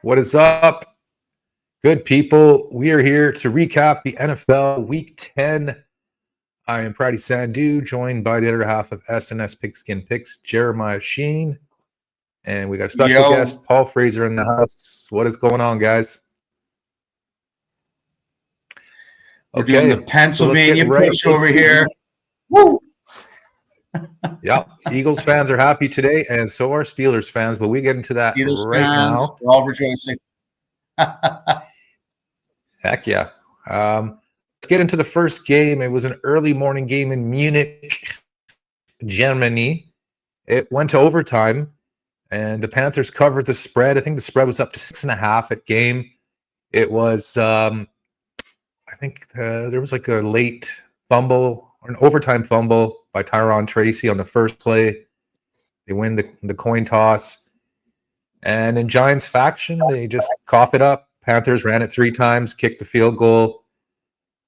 What is up, good people? We are here to recap the NFL Week 10. I am Pratty Sandhu, joined by the other half of SNS Pigskin Picks, Jeremiah Sheen. And we got a special guest, Paul Fraser, in the house. What is going on, guys? We're doing the Pennsylvania push over here. Woo! Yeah, Eagles fans are happy today, and so are Steelers fans, but we get into that Steelers right fans, now. we're all rejoicing. Heck yeah. Let's get into the first game. It was an early morning game in Munich, Germany. It went to overtime, and the Panthers covered the spread. I think the spread was up to 6.5 at game. It was, I think there was like a late fumble or an overtime fumble by Tyron Tracy on the first play. They win the coin toss. And in Giants faction, they just cough it up. Panthers ran it 3 times, kicked the field goal.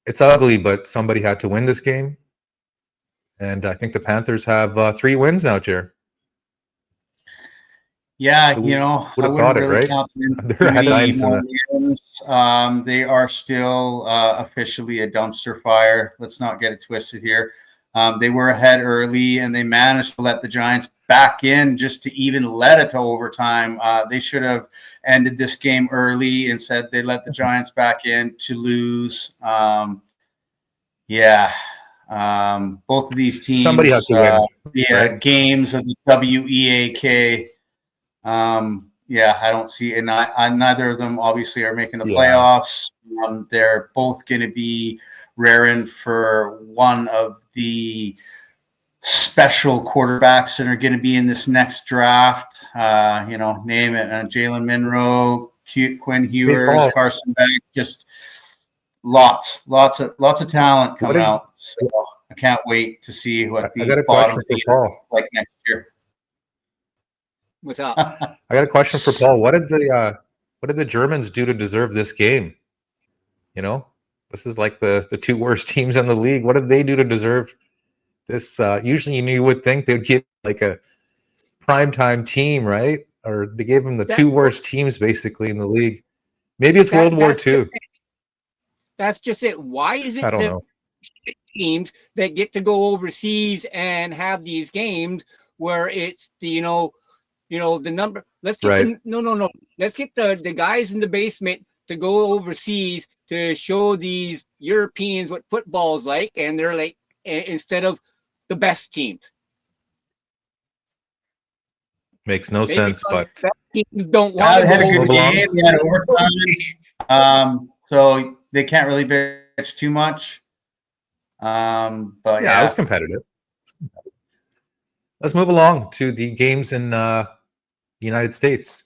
It's ugly, but somebody had to win this game. And I think the Panthers have 3 wins now, Jer. Yeah, I wouldn't thought really right? count them They're ahead of more wins. They are still officially a dumpster fire. Let's not get it twisted here. They were ahead early, and they managed to let the Giants back in just to even let it to overtime. They should have ended this game early. Instead, they let the Giants back in to lose. Both of these teams, somebody has to win. Right? Games of the WEAK. I don't see, and neither of them obviously are making the playoffs. They're both going to be raring for one of the special quarterbacks that are going to be in this next draft. Name it: Jalen Monroe, Quinn Ewers, Carson Beck. Just lots of talent coming out. So I can't wait to see what these bottom teams look like next year. What's up? I got a question for Paul. What did the Germans do to deserve this game? This is like the 2 worst teams in the league. What did they do to deserve this? Usually, you would think they would give like a primetime team, right? Or they gave them the 2 worst teams basically in the league. Maybe it's World War II. That's just it. Why is it I don't know. Teams that get to go overseas and have these games where it's the the number? Let's get let's get the guys in the basement to go overseas to show these Europeans what football is like, and they're like, instead of the best teams. Makes no sense, but teams don't want to had a good game. They had overtime, so they can't really bitch too much. But it was competitive. Let's move along to the games in the United States.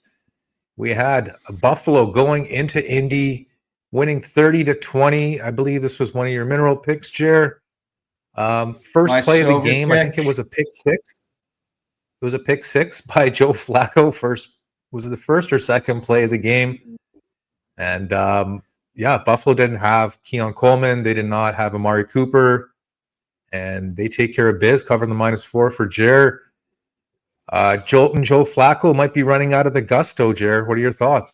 We had Buffalo going into Indy, winning 30-20. I believe this was one of your mineral picks, Jer. First play of the game, I think it was a pick 6. It was a pick 6 by Joe Flacco. Was it the first or second play of the game? And Buffalo didn't have Keon Coleman. They did not have Amari Cooper. And they take care of biz, covering the -4 for Jer. Joe Flacco might be running out of the gusto, Jer. What are your thoughts?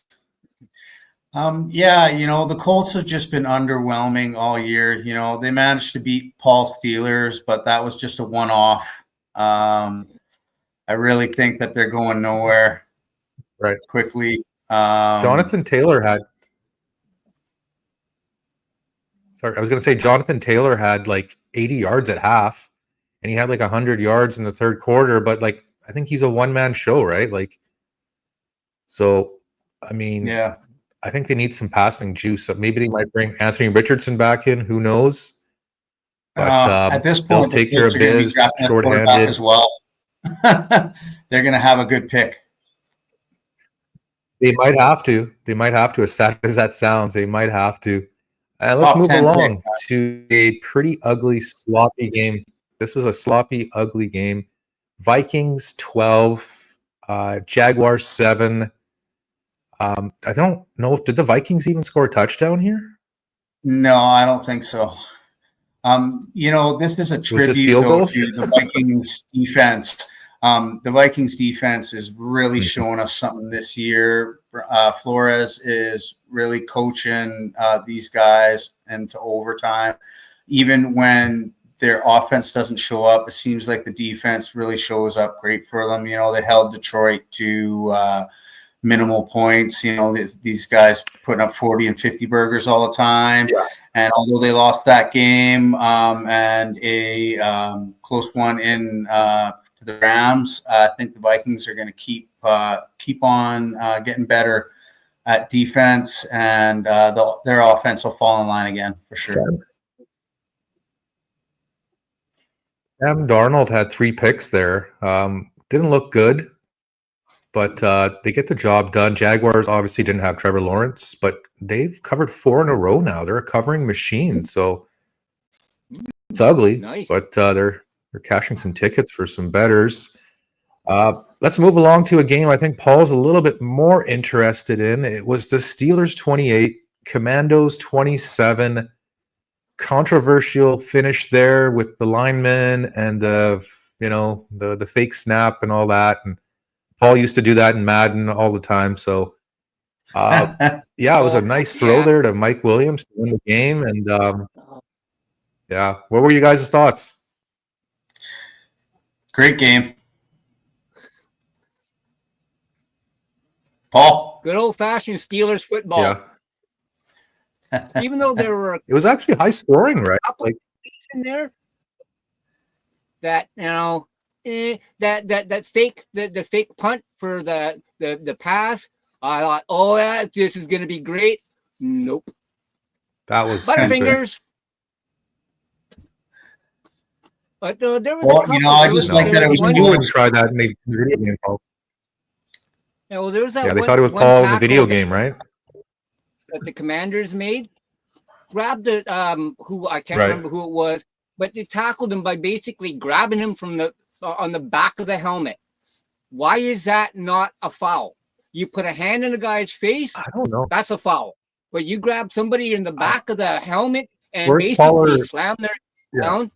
The Colts have just been underwhelming all year. They managed to beat Paul Steelers, but that was just a one-off. I really think that they're going nowhere quickly. Jonathan Taylor had like 80 yards at half, and he had like 100 yards in the third quarter, but like I think he's a one-man show, right? Like, so I mean, I think they need some passing juice. So maybe they might bring Anthony Richardson back in. Who knows? But at this point, take care of biz, shorthanded as well. They're going to have a good pick. They might have to. As sad as that sounds, they might have to. Let's move along to a pretty ugly, sloppy game. This was a sloppy, ugly game. Vikings 12, Jaguars 7. I don't know. Did the Vikings even score a touchdown here? No, I don't think so. This is a tribute to the Vikings defense. The Vikings defense is really showing us something this year. Flores is really coaching these guys into overtime. Even when their offense doesn't show up, it seems like the defense really shows up great for them. You know, they held Detroit to minimal points. You know, these guys putting up 40 and 50 burgers all the time. Yeah. And although they lost that game and a close one in to the Rams, I think the Vikings are going to keep on getting better at defense, and their offense will fall in line again for sure. Sam Darnold had 3 picks there. Didn't look good, but they get the job done. Jaguars obviously didn't have Trevor Lawrence, but they've covered 4 in a row now. They're a covering machine, so it's ugly. Nice. But they're cashing some tickets for some bettors. Let's move along to a game I think Paul's a little bit more interested in. It was the Steelers 28, Commandos 27. Controversial finish there with the linemen and the fake snap and all that. And Paul used to do that in Madden all the time. So yeah, it was a nice throw there to Mike Williams to win the game. And yeah, what were you guys' thoughts? Great game. Paul? Good old-fashioned Steelers football. Yeah. Even though there were It was actually high scoring, right? like in there that that fake the fake punt for the pass. I thought, oh yeah, this is gonna be great. Nope. That was Butterfingers. But there was well, a couple, I just like that it was you would try that in the video game, Paul. Yeah, well, there was that. Yeah, they one, thought it was Paul in the video game, right? That the Commanders made. Grabbed the who I can't Right. remember who it was, but they tackled him by basically grabbing him from the on the back of the helmet. Why is that not a foul? You put a hand in a guy's face, I don't know. that's a foul. But you grab somebody in the back of the helmet and Where's basically Pollard? slam their Yeah. down,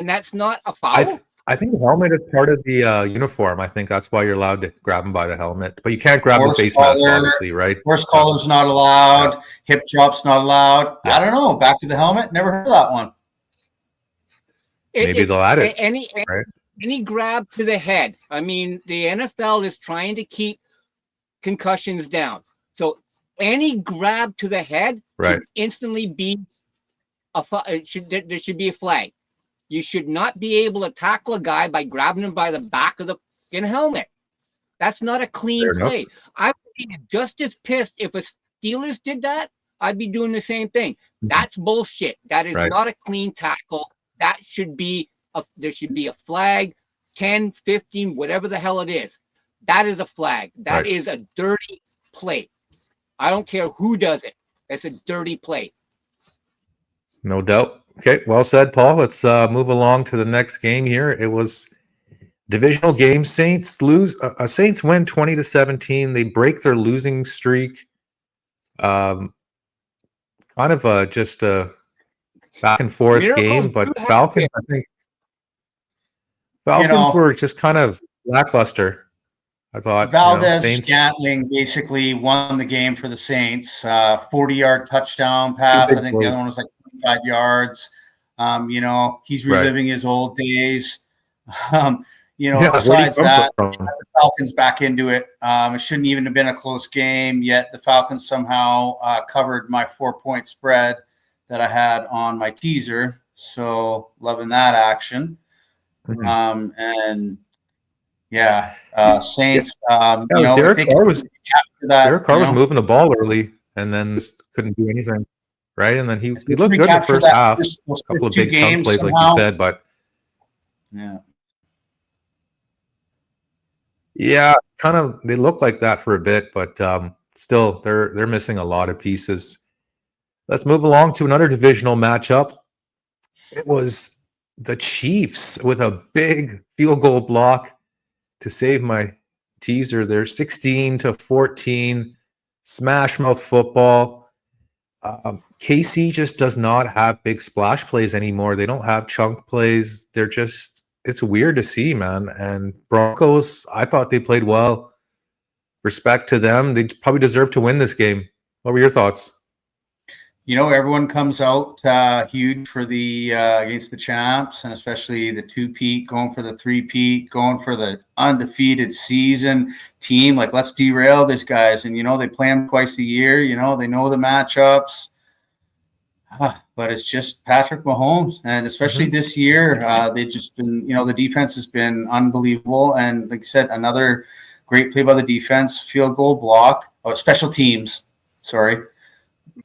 and that's not a foul. I think the helmet is part of the uniform. I think that's why you're allowed to grab him by the helmet, but you can't grab the face mask, obviously, right? Horse collar's not allowed. Hip drop's not allowed. Yeah. I don't know. Back to the helmet. Never heard of that one. Maybe they'll add it. Any grab to the head. I mean, the NFL is trying to keep concussions down. So any grab to the head should instantly be there should be a flag. You should not be able to tackle a guy by grabbing him by the back of the helmet. That's not a clean play. I would be just as pissed if a Steelers did that. I'd be doing the same thing. That's bullshit. That is not a clean tackle. That should be there should be a flag, 10, 15, whatever the hell it is. That is a flag. That is a dirty play. I don't care who does it. It's a dirty play. No doubt. Okay, well said, Paul. Let's move along to the next game here. It was divisional game. Saints lose. Saints win 20-17. They break their losing streak. Kind of just a back and forth game, but Falcons, I think Falcons were just kind of lackluster. I thought Valdez-Scantling basically won the game for the Saints. 40-yard touchdown pass. I think the other one was like 25 yards. He's reliving his old days. Besides that, the Falcons back into it. It shouldn't even have been a close game, yet the Falcons somehow covered my 4-point spread that I had on my teaser. So loving that action. Saints. Derek Carr was moving the ball early and then just couldn't do anything, right? And then he looked good in the first half. A couple of big chunk plays, like you said, but kind of they look like that for a bit, but still they're missing a lot of pieces. Let's move along to another divisional matchup. It was the Chiefs with a big field goal block to save my teaser there. 16-14, smash mouth football. KC just does not have big splash plays anymore. They don't have chunk plays. They're just it's weird to see, man. And Broncos, I thought they played well. Respect to them. They probably deserve to win this game. What were your thoughts? Everyone comes out huge for the against the champs, and especially the two-peat, going for the three-peat, going for the undefeated season team. Like, let's derail these guys. And, they play them twice a year. They know the matchups. But it's just Patrick Mahomes. And especially this year, they've just been, the defense has been unbelievable. And like I said, another great play by the defense, field goal block, special teams, sorry.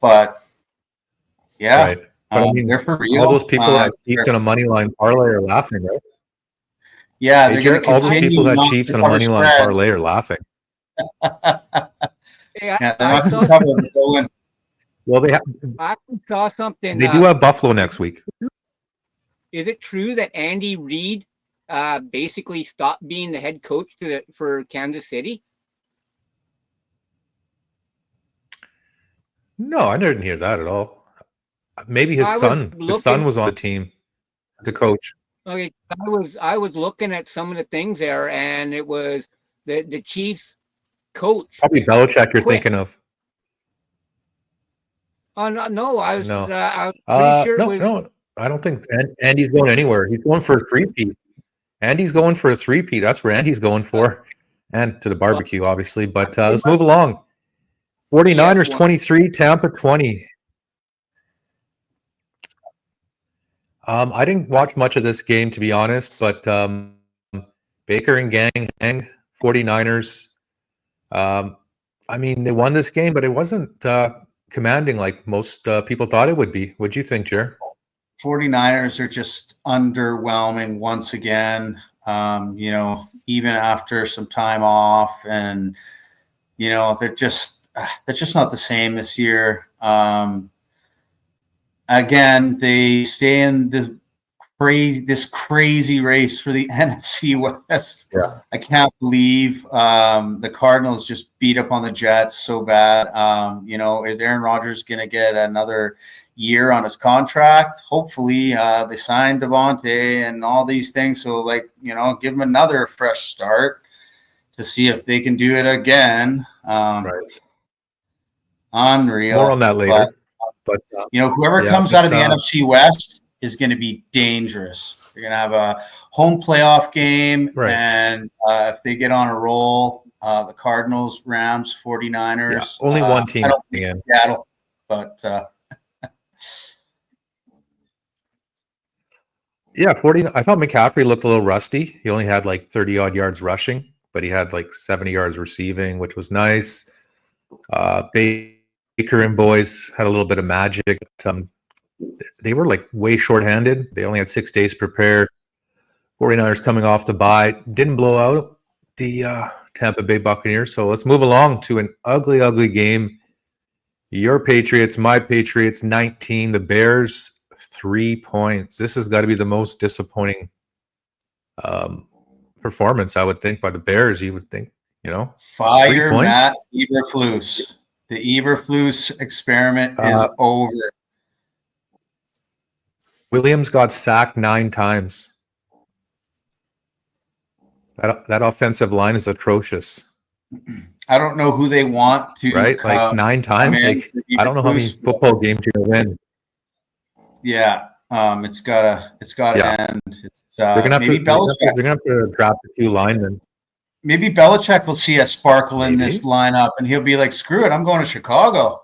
But yeah, right. But I mean, they're for real. All those people that Chiefs in a money line parlay are laughing, right? Yeah, they're going to all those people continue that Chiefs in a money line parlay are laughing. Yeah, they're not going to cover. Well, I saw something. They do have Buffalo next week. Is it true that Andy Reid basically stopped being the head coach for Kansas City? No, I didn't hear that at all. Maybe his son. His son was on the team as a coach. Okay, I was looking at some of the things there, and it was the Chiefs coach. Probably Belichick you're thinking of. No, I was pretty sure. No, I don't think Andy's going anywhere. He's going for a three-peat. Andy's going for a three-peat. That's where Andy's going for. And to the barbecue, obviously. But let's move along. 49ers 23, Tampa 20. I didn't watch much of this game, to be honest, but Baker and gang 49ers. I mean, they won this game, but it wasn't commanding like most people thought it would be. What'd you think, Jer? 49ers are just underwhelming once again. Even after some time off, and they're just not the same this year. Again, they stay in this crazy race for the NFC West. Yeah. I can't believe the Cardinals just beat up on the Jets so bad. Is Aaron Rodgers going to get another year on his contract? Hopefully, they signed Devontae and all these things. So, give him another fresh start to see if they can do it again. Right. Unreal. More on that later. But whoever comes out of the NFC West is going to be dangerous. They're going to have a home playoff game, right. And if they get on a roll, the Cardinals, Rams, 49ers. Yeah, only one team in Seattle, but 40. I thought McCaffrey looked a little rusty. He only had like 30-odd yards rushing, but he had like 70 yards receiving, which was nice. Baker and boys had a little bit of magic. They were like way shorthanded. They only had 6 days prepared. 49ers coming off the bye. Didn't blow out the Tampa Bay Buccaneers. So let's move along to an ugly, ugly game. Your Patriots, my Patriots, 19. The Bears, 3 points. This has got to be the most disappointing performance, I would think, by the Bears. You would think, Fire Matt Eberflus. The Eberflus experiment is over. Williams got sacked 9 times. That offensive line is atrocious. I don't know who they want to. Right? Like 9 times. Like, I don't know how many football games you're going to win. Yeah. It's gotta end. It's they're gonna have to draft a few linemen. Maybe Belichick will see a sparkle in this lineup, and he'll be like, "Screw it, I'm going to Chicago."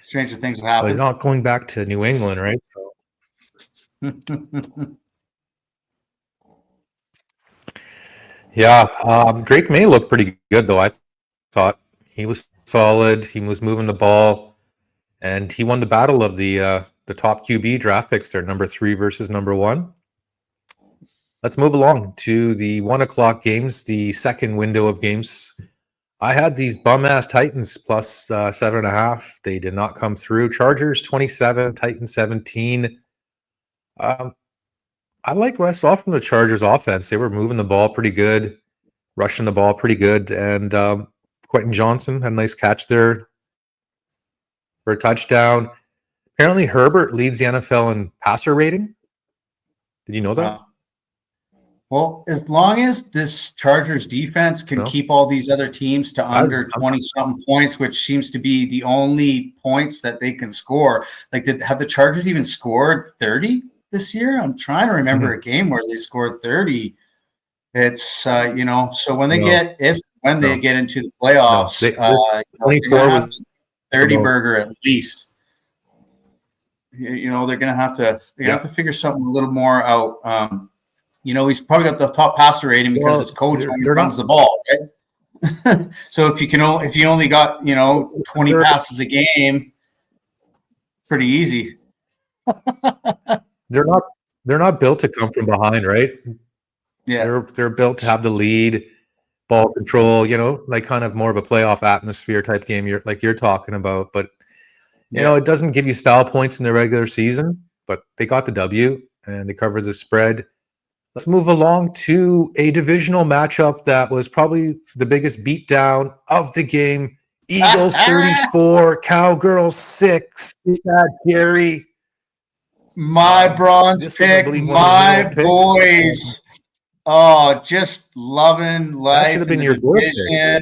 Stranger things will happen. Well, he's not going back to New England, right? So. Yeah, Drake May looked pretty good, though. I thought he was solid. He was moving the ball, and he won the battle of the top QB draft picks there, number 3 versus number 1. Let's move along to the 1:00 games, the second window of games. I had these bum-ass Titans plus 7.5. They did not come through. Chargers 27, Titans 17. I liked what I saw from the Chargers offense. They were moving the ball pretty good, rushing the ball pretty good, and Quentin Johnson had a nice catch there for a touchdown. Apparently, Herbert leads the NFL in passer rating. Did you know that? Well, as long as this Chargers defense can keep all these other teams to under 20-something points, which seems to be the only points that they can score. Like, have the Chargers even scored 30 this year? I'm trying to remember a game where they scored 30. It's, so when they get into the playoffs, 24 was 30 burger at least. They're going to have to figure something a little more out. He's probably got the top passer rating because his coach only runs the ball, right? So if you only got 20 passes a game, pretty easy. They're not built to come from behind, right? Yeah, they're built to have the lead, ball control. Like kind of more of a playoff atmosphere type game. You're talking about, but it doesn't give you style points in the regular season. But they got the W and they covered the spread. Let's move along to a divisional matchup that was probably the biggest beatdown of the game. Eagles 34, Cowgirls 6. Gary. My bronze pick, my boys. Oh, just loving life. That should have been your division.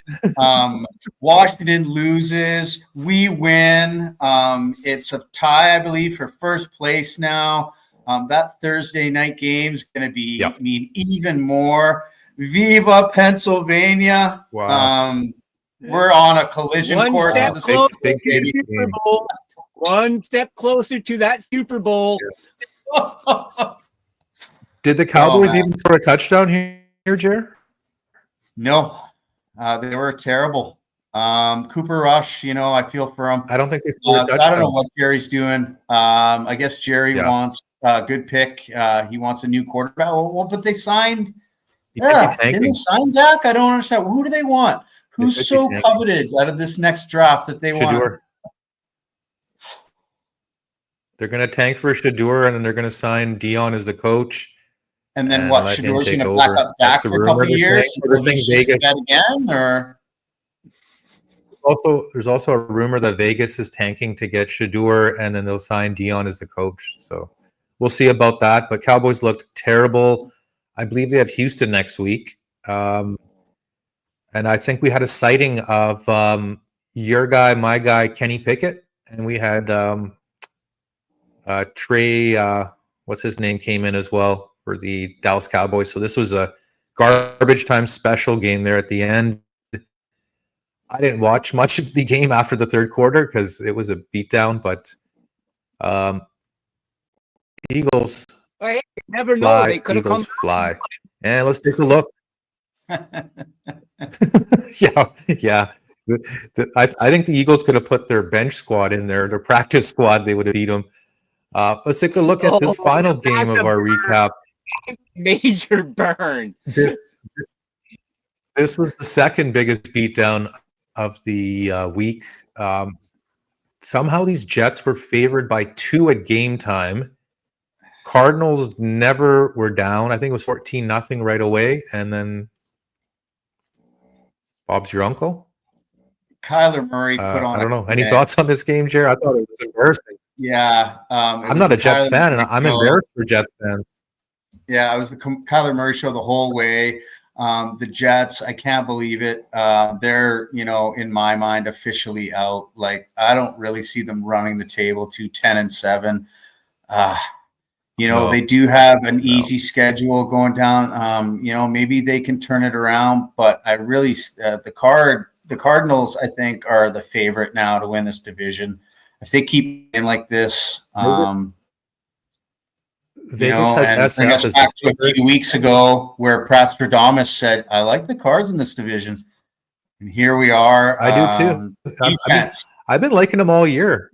Washington loses. We win. It's a tie, I believe, for first place now. That Thursday night game is going to mean even more. Viva Pennsylvania! Wow. We're on a collision course. Step closer to the Super Bowl. One step closer to that Super Bowl. Did the Cowboys even score a touchdown here, Jer? No, they were terrible. Cooper Rush, I feel for him. I don't think they scored a touchdown. I don't know what Jerry's doing. I guess Jerry wants a good pick. He wants a new quarterback. Well, but they signed. Didn't they sign Dak? I don't understand. Who do they want? Who's so coveted out of this next draft that they want? They're going to tank for Shador, and then they're going to sign Dion as the coach. And then what? Shador's going to back up Dak for a couple of years until he shits that again, or? There's also a rumor that Vegas is tanking to get Shador, and then they'll sign Dion as the coach. So we'll see about that. But Cowboys looked terrible. I believe they have Houston next week. And I think we had a sighting of your guy, my guy, Kenny Pickett. And we had Trey, what's his name, came in as well for the Dallas Cowboys. So this was a garbage time special game there at the end. I didn't watch much of the game after the third quarter because it was a beatdown, but Eagles never know. They could have come fly. And let's take a look. Yeah. I think the Eagles could have put their bench squad in there, their practice squad. They would have beat them. Let's take a look at this final game of our recap. Major burn. This was the second biggest beatdown of the week. Somehow these Jets were favored by 2 at game time. Cardinals never were down. I think it was 14-0 right away. And then Bob's your uncle? Kyler Murray put on. I don't know. Any thoughts on this game, Jared? I thought it was embarrassing. Yeah. I'm not a Jets fan, and I'm embarrassed for Jets fans. Yeah, it was the Kyler Murray show the whole way. The Jets, I can't believe it. They're, in my mind, officially out. Like, I don't really see them running the table to 10-7. They do have an easy schedule going down. Maybe they can turn it around, but I really the Cardinals, I think, are the favorite now to win this division. If they keep in like this, Vegas has SF as back to a few weeks ago where Prastradamus said, "I like the Cards in this division," and here we are. I do too. Defense. I've been liking them all year.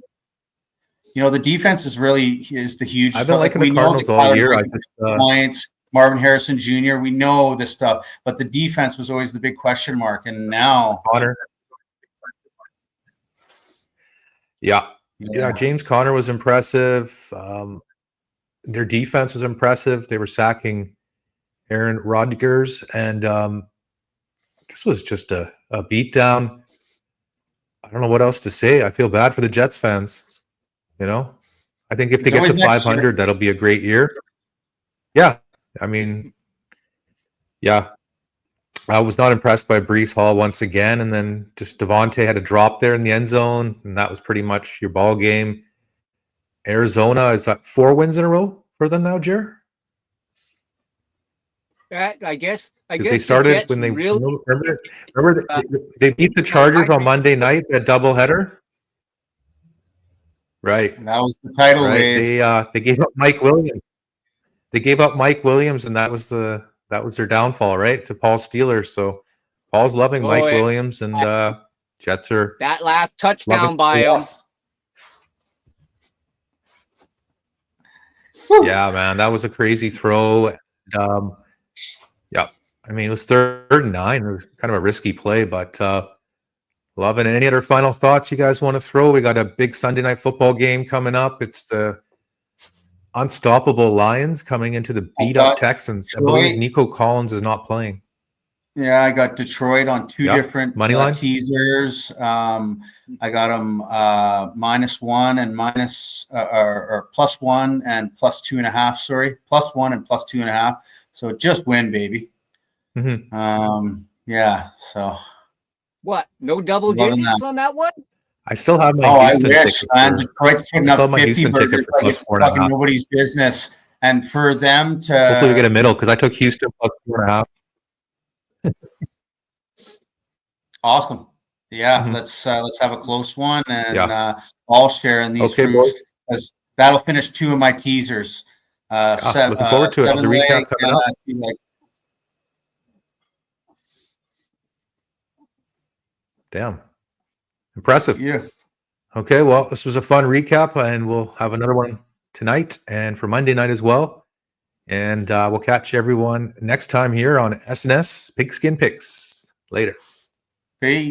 The defense is the huge. I've been liking the Cardinals all year. Points. Marvin Harrison Jr. We know this stuff, but the defense was always the big question mark, and now Conner. Yeah, James Conner was impressive. Their defense was impressive. They were sacking Aaron Rodgers, and this was just a beatdown. I don't know what else to say. I feel bad for the Jets fans. I think if they It's get to always next 500, year. that'll be a great year. Yeah, I mean, yeah. I was not impressed by Breece Hall once again, and then just Devontae had a drop there in the end zone, and that was pretty much your ball game. Arizona, is that 4 wins in a row for them now, Jer? I guess Because they the started Jets when they really remember they beat the Chargers on Monday night, that doubleheader. Right, That was the tidal right. wave. They gave up Mike Williams. They gave up Mike Williams, and that was their downfall, right? To Paul Steelers. So Paul's loving Mike Williams, and Jets are that last loving touchdown by the him. loss. Yeah, man, that was a crazy throw. And, yeah, I mean, it was 3rd and 9. It was kind of a risky play, but loving it. Any other final thoughts you guys want to throw? We got a big Sunday night football game coming up. It's the unstoppable Lions coming into the beat-up Texans. I believe Nico Collins is not playing. Yeah, I got Detroit on 2 different money line teasers. I got them -1 and or +1 and +2.5. Sorry, +1 and +2.5. So just win, baby. Mm-hmm. Yeah. So what? No double digits on that one? I still have my Houston ticket. Detroit's putting up 50 burgers like it's fucking nobody's business. And for them to hopefully we get a middle, because I took Houston +4.5. Awesome. Yeah, let's have a close one, and I'll share in these fruits, because that'll finish 2 of my teasers. Looking forward to it. The recap coming up. Damn. Impressive. Yeah. Okay, well, this was a fun recap, and we'll have another one tonight and for Monday night as well. And we'll catch everyone next time here on SNS Pigskin Picks. Later. Peace.